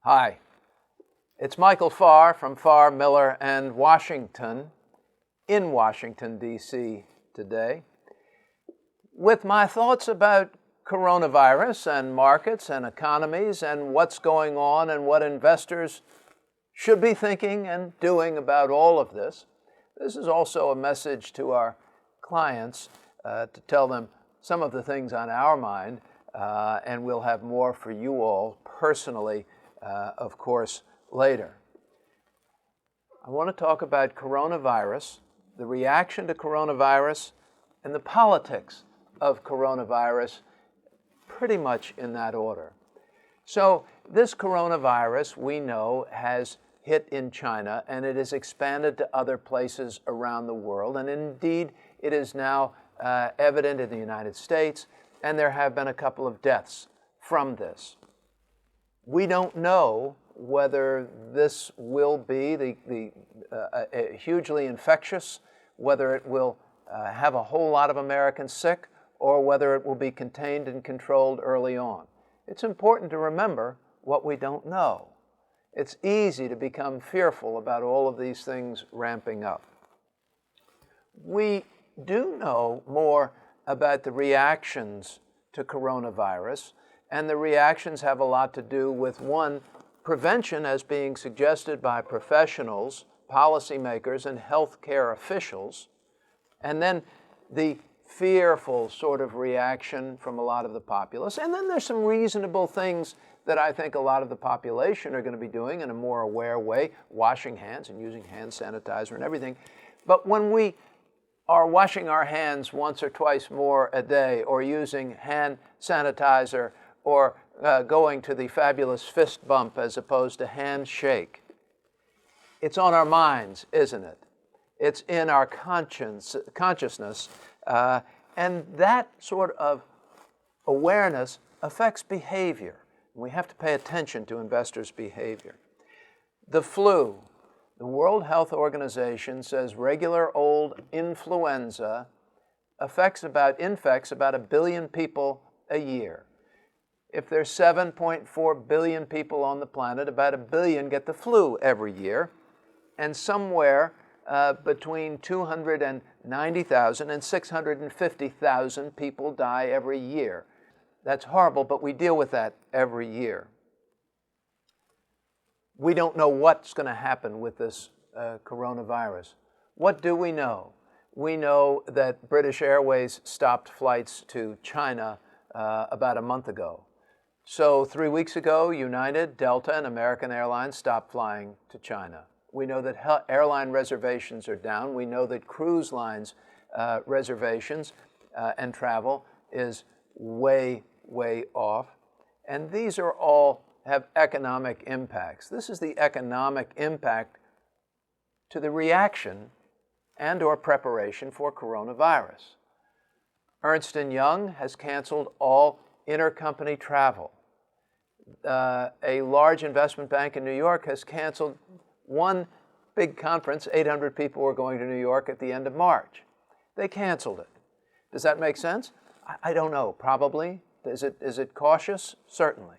Hi, it's Michael Farr from Farr, Miller and Washington, in Washington, D.C. today, with my thoughts about coronavirus and markets and economies and what's going on and what investors should be thinking and doing about all of this. This is also a message to our clients to tell them some of the things on our mind, and we'll have more for you all personally, of course, later. I want to talk about coronavirus, the reaction to coronavirus, and the politics of coronavirus, pretty much in that order. So this coronavirus, we know, has hit in China, and it has expanded to other places around the world, and indeed it is now evident in the United States, and there have been a couple of deaths from this. We don't know whether this will be hugely infectious, whether it will have a whole lot of Americans sick, or whether it will be contained and controlled early on. It's important to remember what we don't know. It's easy to become fearful about all of these things ramping up. We do know more about the reactions to coronavirus, and the reactions have a lot to do with, one, prevention as being suggested by professionals, policymakers, and healthcare officials, and then the fearful sort of reaction from a lot of the populace. And then there's some reasonable things that I think a lot of the population are going to be doing in a more aware way, washing hands and using hand sanitizer and everything. But when we are washing our hands once or twice more a day, or using hand sanitizer, or going to the fabulous fist bump as opposed to handshake, it's on our minds, isn't it? It's in our consciousness, and that sort of awareness affects behavior. We have to pay attention to investors' behavior. The flu, the World Health Organization says regular old influenza infects about 1 billion people a year. If there's 7.4 billion people on the planet, about 1 billion get the flu every year, and somewhere between 290,000 and 650,000 people die every year. That's horrible, but we deal with that every year. We don't know what's going to happen with this coronavirus. What do we know? We know that British Airways stopped flights to China about a month ago. So 3 weeks ago, United, Delta, and American Airlines stopped flying to China. We know that airline reservations are down. We know that cruise lines reservations and travel is way off. And these are all have economic impacts. This is the economic impact to the reaction and or preparation for coronavirus. Ernst & Young has canceled all intercompany travel. A large investment bank in New York has canceled one big conference. 800 people were going to New York at the end of March. They canceled it. Does that make sense? I don't know. Probably. Is it cautious? Certainly.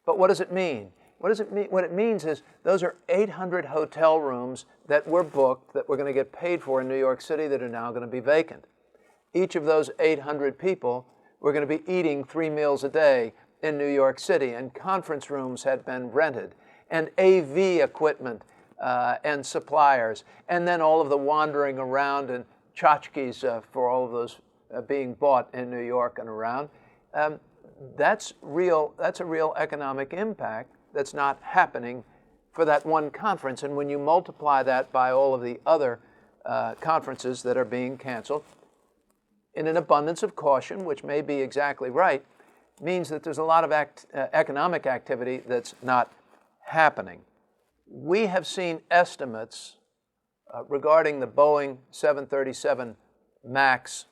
But what does it mean? What does it mean? What it means is those are 800 hotel rooms that were booked, that we're going to get paid for in New York City, that are now going to be vacant. Each of those 800 people were going to be eating 3 meals a day in New York City, and conference rooms had been rented, and AV equipment and suppliers, and then all of the wandering around and tchotchkes for all of those being bought in New York and around. That's a real economic impact that's not happening for that one conference. And when you multiply that by all of the other conferences that are being canceled, in an abundance of caution, which may be exactly right, means that there's a lot of economic activity that's not happening. We have seen estimates regarding the Boeing 737 MAX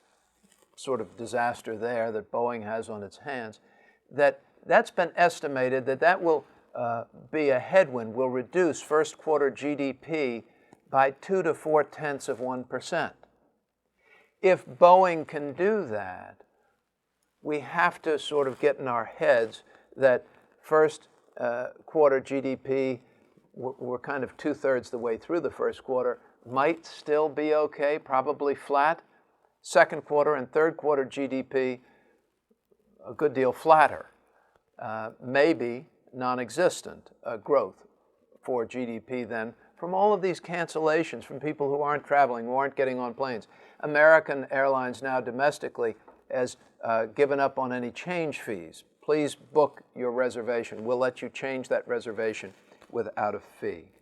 sort of disaster there that Boeing has on its hands, that's been estimated that will be a headwind, will reduce first quarter GDP by 2 to 0.4%. If Boeing can do that, we have to sort of get in our heads that first, quarter GDP, we're kind of 2/3 the way through the first quarter, might still be okay, probably flat. Second quarter and third quarter GDP, a good deal flatter, maybe non-existent growth for GDP then from all of these cancellations, from people who aren't traveling, who aren't getting on planes. American Airlines now domestically has given up on any change fees. Please book your reservation. We'll let you change that reservation without a fee.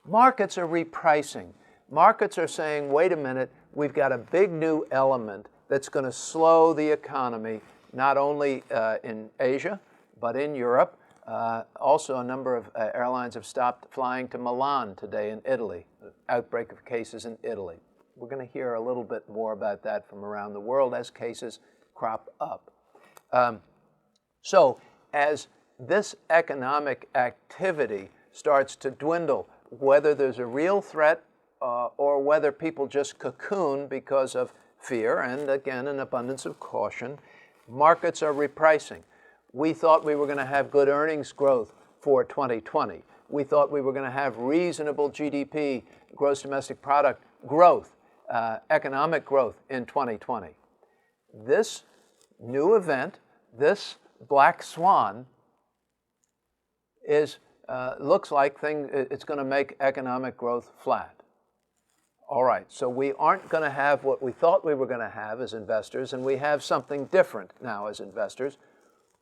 Markets are repricing. Markets are saying, wait a minute, we've got a big new element that's going to slow the economy, not only in Asia, but in Europe. Also, a number of airlines have stopped flying to Milan today in Italy, outbreak of cases in Italy. We're going to hear a little bit more about that from around the world as cases crop up. So as this economic activity starts to dwindle, whether there's a real threat or whether people just cocoon because of fear and, again, an abundance of caution, markets are repricing. We thought we were going to have good earnings growth for 2020. We thought we were going to have reasonable GDP, gross domestic product growth, economic growth in 2020. This new event, this black swan, looks like it's going to make economic growth flat. All right, so we aren't going to have what we thought we were going to have as investors, and we have something different now as investors.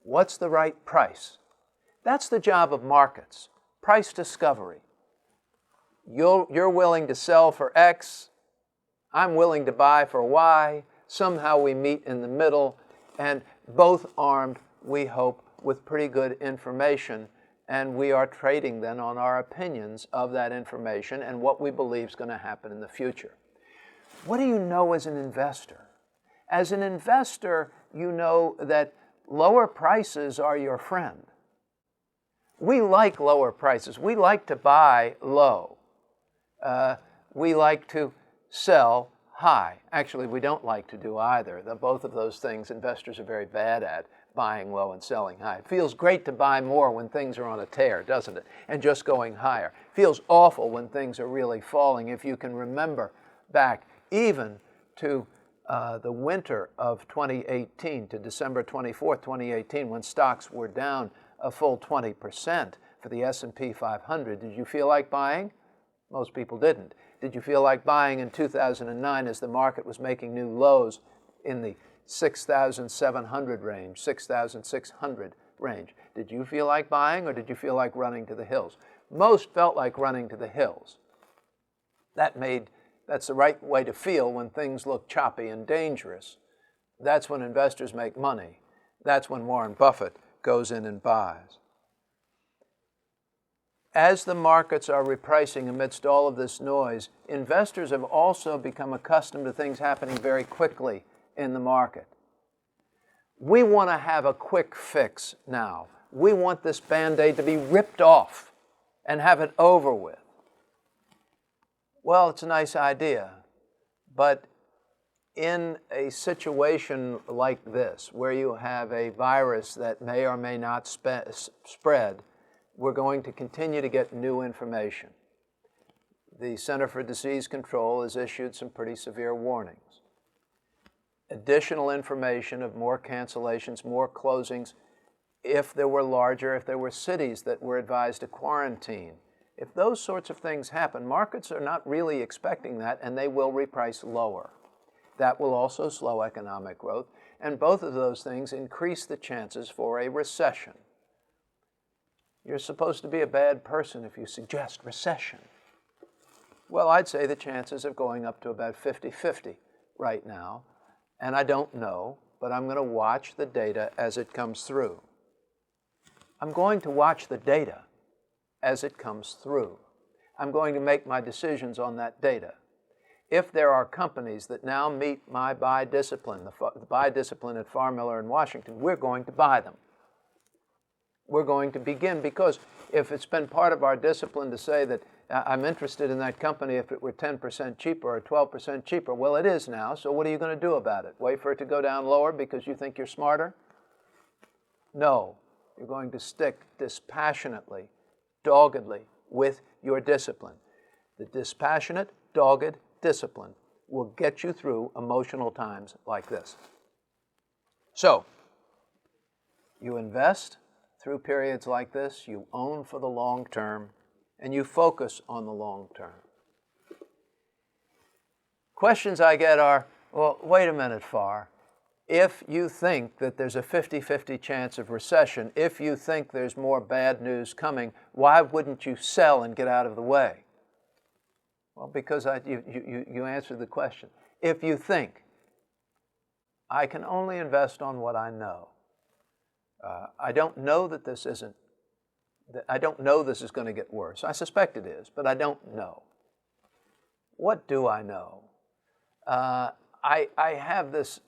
What's the right price? That's the job of markets, price discovery. You're willing to sell for X, I'm willing to buy for Y, somehow we meet in the middle, and both armed, we hope, with pretty good information, and we are trading then on our opinions of that information and what we believe is going to happen in the future. What do you know as an investor? As an investor, you know that lower prices are your friend. We like lower prices. We like to buy low. We like to sell high. Actually, we don't like to do either. Both of those things investors are very bad at, buying low and selling high. It feels great to buy more when things are on a tear, doesn't it? And just going higher. It feels awful when things are really falling. If you can remember back even to the winter of 2018, to December 24th, 2018, when stocks were down a full 20% for the S&P 500, did you feel like buying? Most people didn't. Did you feel like buying in 2009 as the market was making new lows in the 6,700 range, 6,600 range? Did you feel like buying, or did you feel like running to the hills? Most felt like running to the hills. That's the right way to feel when things look choppy and dangerous. That's when investors make money. That's when Warren Buffett goes in and buys. As the markets are repricing amidst all of this noise, investors have also become accustomed to things happening very quickly in the market. We want to have a quick fix now. We want this Band-Aid to be ripped off and have it over with. Well, it's a nice idea, but in a situation like this, where you have a virus that may or may not spread, we're going to continue to get new information. The Center for Disease Control has issued some pretty severe warnings. Additional information of more cancellations, more closings, if there were cities that were advised to quarantine. If those sorts of things happen, markets are not really expecting that, and they will reprice lower. That will also slow economic growth, and both of those things increase the chances for a recession. You're supposed to be a bad person if you suggest recession. Well, I'd say the chances are going up to about 50-50 right now. And I don't know, but I'm going to watch the data as it comes through. I'm going to watch the data as it comes through. I'm going to make my decisions on that data. If there are companies that now meet my buy discipline, the buy discipline at Farr, Miller, and Washington, we're going to buy them. We're going to begin, because if it's been part of our discipline to say that I'm interested in that company if it were 10% cheaper or 12% cheaper, well, it is now, so what are you going to do about it? Wait for it to go down lower because you think you're smarter? No. You're going to stick dispassionately, doggedly with your discipline. The dispassionate, dogged discipline will get you through emotional times like this. So, you invest through periods like this, you own for the long term, and you focus on the long term. Questions I get are, well, wait a minute, Farr. If you think that there's a 50-50 chance of recession, if you think there's more bad news coming, why wouldn't you sell and get out of the way? Well, because you answered the question. If you think, I can only invest on what I know. I don't know that this isn't, I don't know this is going to get worse. I suspect it is, but I don't know. What do I know? I have this,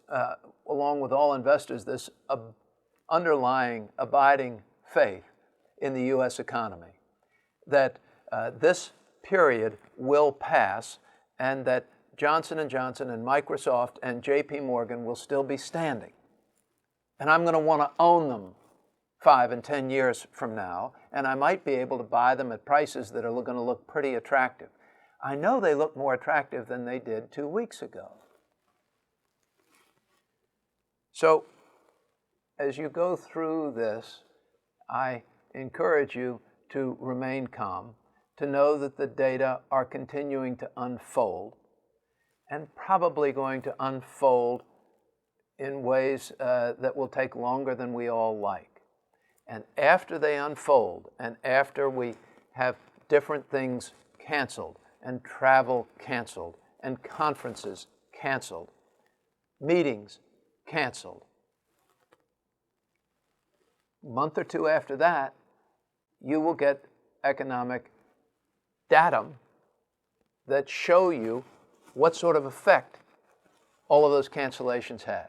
along with all investors, this underlying, abiding faith in the U.S. economy, that this period will pass and that Johnson & Johnson and Microsoft and J.P. Morgan will still be standing. And I'm going to want to own them 5 and 10 years from now, and I might be able to buy them at prices that are going to look pretty attractive. I know they look more attractive than they did 2 weeks ago. So, as you go through this, I encourage you to remain calm, to know that the data are continuing to unfold, and probably going to unfold in ways that will take longer than we all like. And after they unfold, and after we have different things canceled, and travel canceled, and conferences canceled, meetings canceled, a month or two after that, you will get economic datum that show you what sort of effect all of those cancellations had.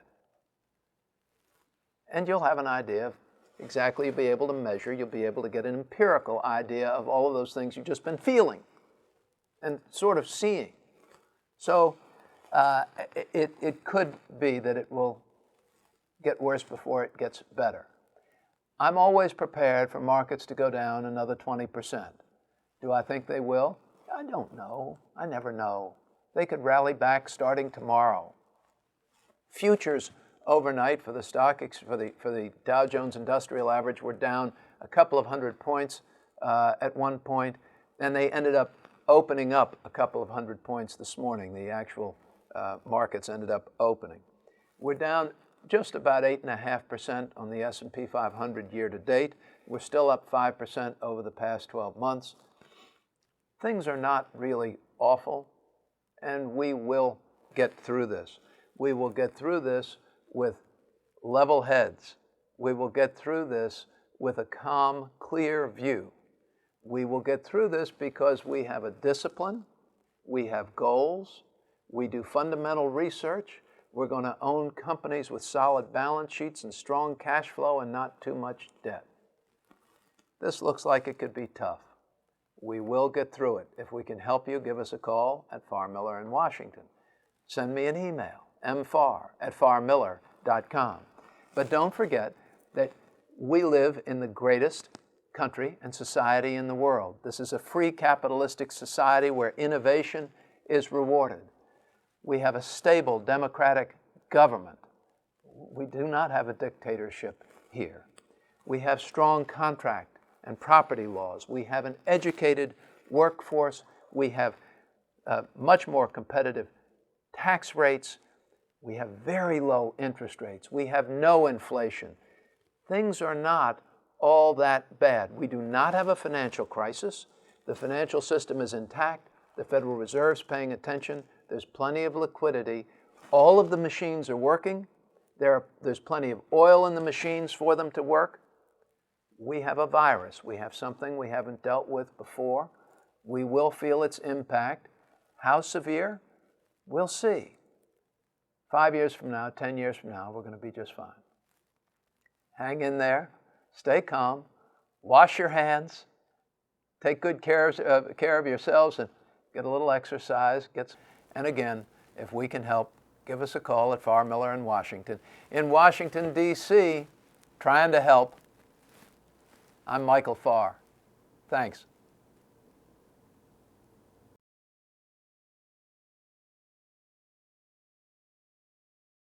And you'll have an idea of exactly, you'll be able to measure, you'll be able to get an empirical idea of all of those things you've just been feeling and sort of seeing. So it could be that it will get worse before it gets better. I'm always prepared for markets to go down another 20%. Do I think they will? I don't know. I never know. They could rally back starting tomorrow. Futures overnight for the for the Dow Jones Industrial Average were down a couple of hundred points at one point, and they ended up opening up a couple of hundred points this morning. The actual markets ended up opening. We're down just about 8.5% on the S&P 500 year to date. We're still up 5% over the past 12 months. Things are not really awful, and we will get through this. We will get through this with level heads. We will get through this with a calm, clear view. We will get through this because we have a discipline, we have goals, we do fundamental research, we're going to own companies with solid balance sheets and strong cash flow and not too much debt. This looks like it could be tough. We will get through it. If we can help you, give us a call at Farr Miller in Washington. Send me an email, mfarr@farrmiller.com. But don't forget that we live in the greatest country and society in the world. This is a free capitalistic society where innovation is rewarded. We have a stable democratic government. We do not have a dictatorship here. We have strong contract and property laws. We have an educated workforce. We have much more competitive tax rates. We have very low interest rates. We have no inflation. Things are not all that bad. We do not have a financial crisis. The financial system is intact. The Federal Reserve's paying attention. There's plenty of liquidity. All of the machines are working. There's plenty of oil in the machines for them to work. We have a virus. We have something we haven't dealt with before. We will feel its impact. How severe? We'll see. 5 years from now, 10 years from now, we're going to be just fine. Hang in there. Stay calm. Wash your hands. Take good care of yourselves and get a little exercise. And again, if we can help, give us a call at Farr Miller in Washington. In Washington, D.C., trying to help. I'm Michael Farr. Thanks.